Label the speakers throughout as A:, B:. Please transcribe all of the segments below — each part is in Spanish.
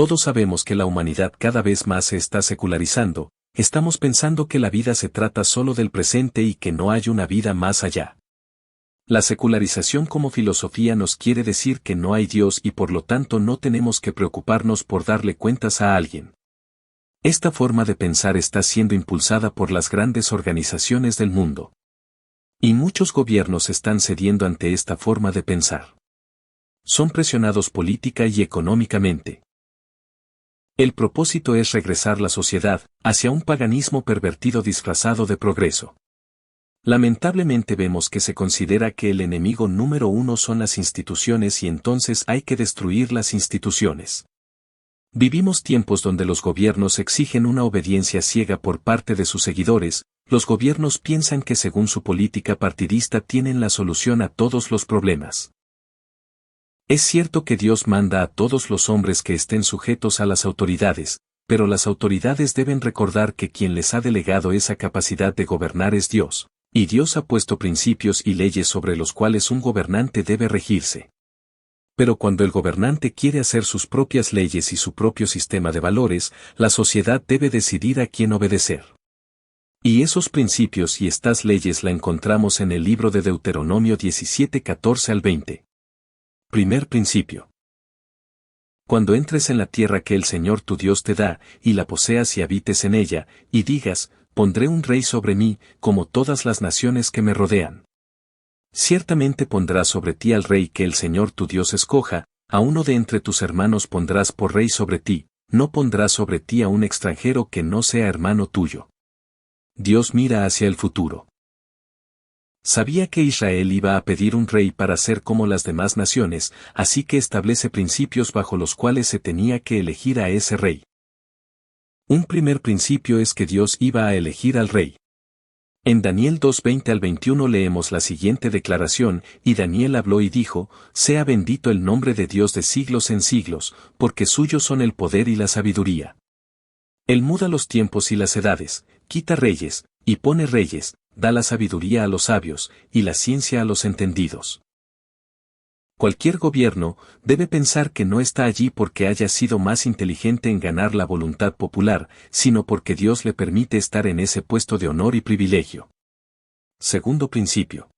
A: Todos sabemos que la humanidad cada vez más se está secularizando, estamos pensando que la vida se trata solo del presente y que no hay una vida más allá. La secularización como filosofía nos quiere decir que no hay Dios y por lo tanto no tenemos que preocuparnos por darle cuentas a alguien. Esta forma de pensar está siendo impulsada por las grandes organizaciones del mundo. Y muchos gobiernos están cediendo ante esta forma de pensar. Son presionados política y económicamente. El propósito es regresar la sociedad hacia un paganismo pervertido disfrazado de progreso. Lamentablemente vemos que se considera que el enemigo número uno son las instituciones y entonces hay que destruir las instituciones. Vivimos tiempos donde los gobiernos exigen una obediencia ciega por parte de sus seguidores, los gobiernos piensan que según su política partidista tienen la solución a todos los problemas. Es cierto que Dios manda a todos los hombres que estén sujetos a las autoridades, pero las autoridades deben recordar que quien les ha delegado esa capacidad de gobernar es Dios, y Dios ha puesto principios y leyes sobre los cuales un gobernante debe regirse. Pero cuando el gobernante quiere hacer sus propias leyes y su propio sistema de valores, la sociedad debe decidir a quién obedecer. Y esos principios y estas leyes la encontramos en el libro de Deuteronomio 17:14 al 20. Primer principio. Cuando entres en la tierra que el Señor tu Dios te da, y la poseas y habites en ella, y digas, pondré un rey sobre mí, como todas las naciones que me rodean. Ciertamente pondrás sobre ti al rey que el Señor tu Dios escoja, a uno de entre tus hermanos pondrás por rey sobre ti, no pondrás sobre ti a un extranjero que no sea hermano tuyo. Dios mira hacia el futuro. Sabía que Israel iba a pedir un rey para ser como las demás naciones, así que establece principios bajo los cuales se tenía que elegir a ese rey. Un primer principio es que Dios iba a elegir al rey. En Daniel 2:20 al 21 leemos la siguiente declaración, y Daniel habló y dijo, sea bendito el nombre de Dios de siglos en siglos, porque suyos son el poder y la sabiduría. Él muda los tiempos y las edades, quita reyes, y pone reyes, da la sabiduría a los sabios, y la ciencia a los entendidos. Cualquier gobierno debe pensar que no está allí porque haya sido más inteligente en ganar la voluntad popular, sino porque Dios le permite estar en ese puesto de honor y privilegio. Segundo principio.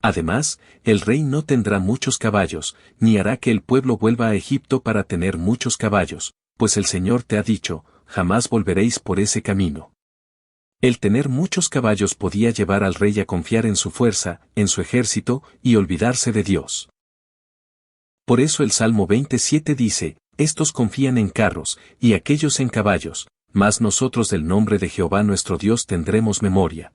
A: Además, el rey no tendrá muchos caballos, ni hará que el pueblo vuelva a Egipto para tener muchos caballos, pues el Señor te ha dicho, jamás volveréis por ese camino. El tener muchos caballos podía llevar al rey a confiar en su fuerza, en su ejército, y olvidarse de Dios. Por eso el Salmo 27 dice, estos confían en carros, y aquellos en caballos, mas nosotros del nombre de Jehová nuestro Dios tendremos memoria.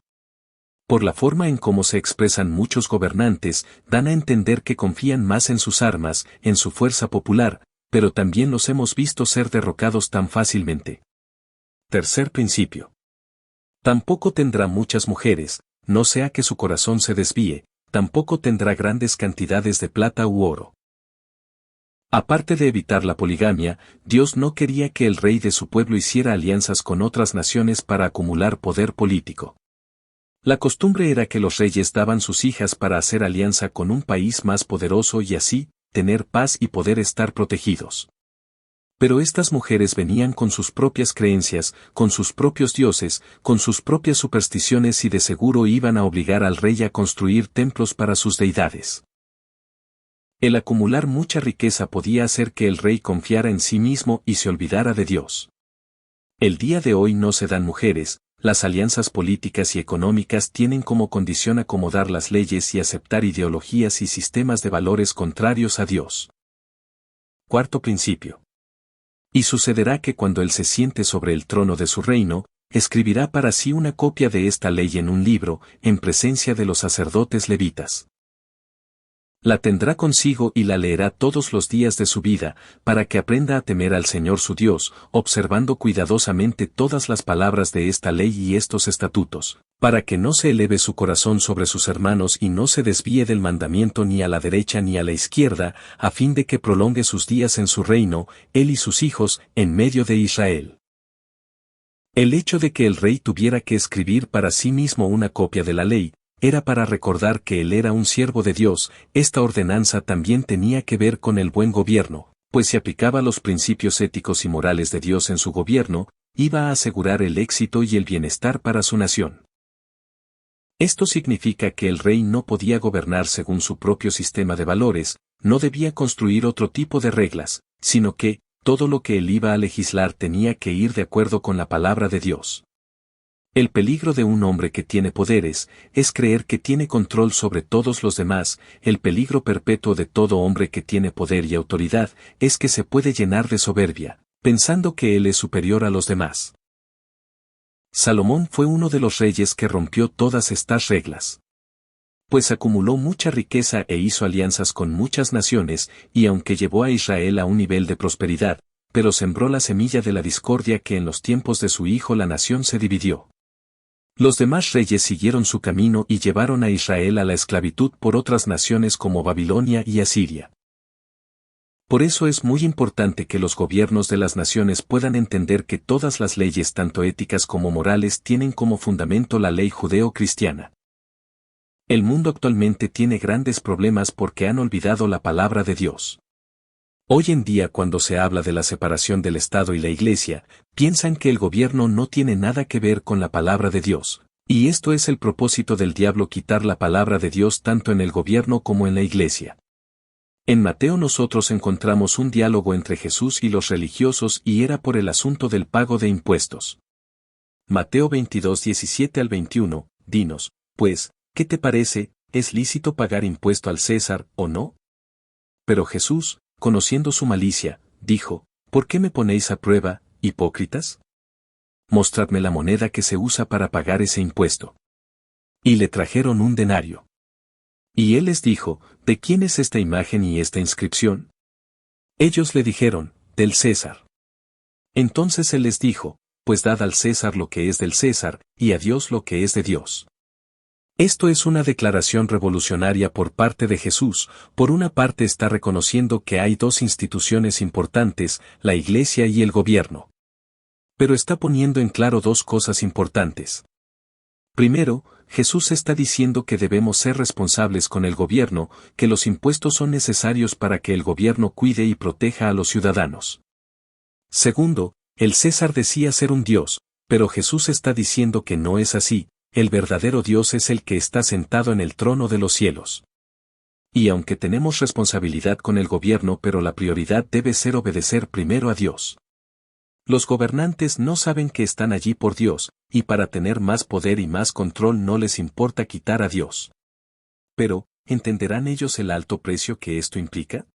A: Por la forma en cómo se expresan muchos gobernantes, dan a entender que confían más en sus armas, en su fuerza popular, pero también los hemos visto ser derrocados tan fácilmente. Tercer principio. Tampoco tendrá muchas mujeres, no sea que su corazón se desvíe, tampoco tendrá grandes cantidades de plata u oro. Aparte de evitar la poligamia, Dios no quería que el rey de su pueblo hiciera alianzas con otras naciones para acumular poder político. La costumbre era que los reyes daban sus hijas para hacer alianza con un país más poderoso y así, tener paz y poder estar protegidos. Pero estas mujeres venían con sus propias creencias, con sus propios dioses, con sus propias supersticiones y de seguro iban a obligar al rey a construir templos para sus deidades. El acumular mucha riqueza podía hacer que el rey confiara en sí mismo y se olvidara de Dios. El día de hoy no se dan mujeres, las alianzas políticas y económicas tienen como condición acomodar las leyes y aceptar ideologías y sistemas de valores contrarios a Dios. Cuarto principio. Y sucederá que cuando él se siente sobre el trono de su reino, escribirá para sí una copia de esta ley en un libro, en presencia de los sacerdotes levitas. La tendrá consigo y la leerá todos los días de su vida, para que aprenda a temer al Señor su Dios, observando cuidadosamente todas las palabras de esta ley y estos estatutos, para que no se eleve su corazón sobre sus hermanos y no se desvíe del mandamiento ni a la derecha ni a la izquierda, a fin de que prolongue sus días en su reino, él y sus hijos, en medio de Israel. El hecho de que el rey tuviera que escribir para sí mismo una copia de la ley, era para recordar que él era un siervo de Dios. Esta ordenanza también tenía que ver con el buen gobierno, pues si aplicaba los principios éticos y morales de Dios en su gobierno, iba a asegurar el éxito y el bienestar para su nación. Esto significa que el rey no podía gobernar según su propio sistema de valores, no debía construir otro tipo de reglas, sino que, todo lo que él iba a legislar tenía que ir de acuerdo con la palabra de Dios. El peligro de un hombre que tiene poderes es creer que tiene control sobre todos los demás. El peligro perpetuo de todo hombre que tiene poder y autoridad es que se puede llenar de soberbia, pensando que él es superior a los demás. Salomón fue uno de los reyes que rompió todas estas reglas. Pues acumuló mucha riqueza e hizo alianzas con muchas naciones, y aunque llevó a Israel a un nivel de prosperidad, pero sembró la semilla de la discordia que en los tiempos de su hijo la nación se dividió. Los demás reyes siguieron su camino y llevaron a Israel a la esclavitud por otras naciones como Babilonia y Asiria. Por eso es muy importante que los gobiernos de las naciones puedan entender que todas las leyes tanto éticas como morales tienen como fundamento la ley judeo-cristiana. El mundo actualmente tiene grandes problemas porque han olvidado la palabra de Dios. Hoy en día cuando se habla de la separación del Estado y la Iglesia, piensan que el gobierno no tiene nada que ver con la palabra de Dios, y esto es el propósito del diablo: quitar la palabra de Dios tanto en el gobierno como en la Iglesia. En Mateo nosotros encontramos un diálogo entre Jesús y los religiosos y era por el asunto del pago de impuestos. Mateo 22, 17 al 21, dinos, pues, ¿qué te parece? ¿Es lícito pagar impuesto al César o no? Pero Jesús, conociendo su malicia, dijo, ¿por qué me ponéis a prueba, hipócritas? Mostradme la moneda que se usa para pagar ese impuesto. Y le trajeron un denario. Y él les dijo, ¿de quién es esta imagen y esta inscripción? Ellos le dijeron, del César. Entonces él les dijo, pues dad al César lo que es del César, y a Dios lo que es de Dios. Esto es una declaración revolucionaria por parte de Jesús. Por una parte está reconociendo que hay dos instituciones importantes, la Iglesia y el gobierno. Pero está poniendo en claro dos cosas importantes. Primero, Jesús está diciendo que debemos ser responsables con el gobierno, que los impuestos son necesarios para que el gobierno cuide y proteja a los ciudadanos. Segundo, el César decía ser un Dios, pero Jesús está diciendo que no es así, el verdadero Dios es el que está sentado en el trono de los cielos. Y aunque tenemos responsabilidad con el gobierno, pero la prioridad debe ser obedecer primero a Dios. Los gobernantes no saben que están allí por Dios, y para tener más poder y más control no les importa quitar a Dios. Pero, ¿entenderán ellos el alto precio que esto implica?